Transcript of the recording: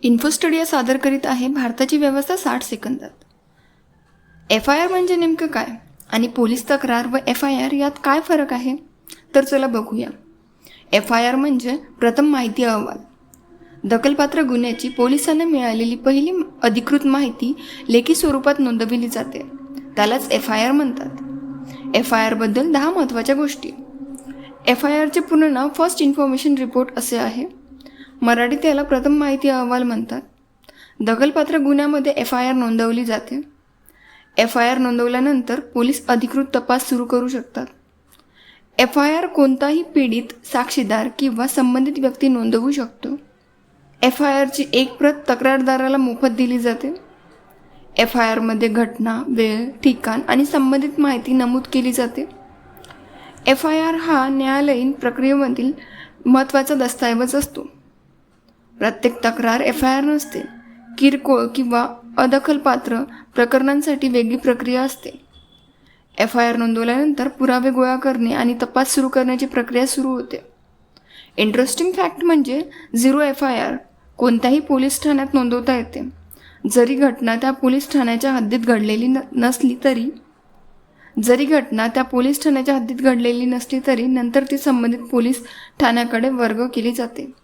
इन्फोस्टडिया सादर करीत आहे भारताची व्यवस्था 60 सेकंदात. FIR म्हणजे नेमकं काय आणि पोलीस तक्रार व FIR यात काय फरक आहे तर चला बघूया. FIR म्हणजे प्रथम माहिती अहवाल. दखलपात्र गुन्ह्याची पोलिसांना मिळालेली पहिली अधिकृत माहिती लेखी स्वरूपात नोंदविली जाते, त्यालाच FIR म्हणतात. FIR बद्दल 10 महत्त्वाच्या गोष्टी. FIRचे पूर्ण नाव फर्स्ट इन्फॉर्मेशन रिपोर्ट असे आहे. मराठीत याला प्रथम माहिती अहवाल म्हणतात. दखलपात्र गुन्ह्यामध्ये FIR नोंदवली जाते. FIR नोंदवल्यानंतर पोलीस अधिकृत तपास सुरू करू शकतात. FIR कोणताही पीडित, साक्षीदार किंवा संबंधित व्यक्ती नोंदवू शकतो. FIRची एक प्रत तक्रारदाराला मोफत दिली जाते. FIR मध्ये घटना, वेळ, ठिकाण आणि संबंधित माहिती नमूद केली जाते. FIR हा न्यायालयीन प्रक्रियेमधील महत्त्वाचा दस्तऐवज असतो. प्रत्येक तक्रार FIR नसते. किरकोळ किंवा अदखलपात्र प्रकरणांसाठी वेगळी प्रक्रिया असते. FIR नोंदवल्यानंतर पुरावे गोळा करणे आणि तपास सुरू करण्याची प्रक्रिया सुरू होते. इंटरेस्टिंग फॅक्ट म्हणजे 0 FIR कोणत्याही पोलीस ठाण्यात नोंदवता येते. जरी घटना त्या पोलीस ठाण्याच्या हद्दीत घडलेली नसली तरी नंतर ती संबंधित पोलीस ठाण्याकडे वर्ग केली जाते.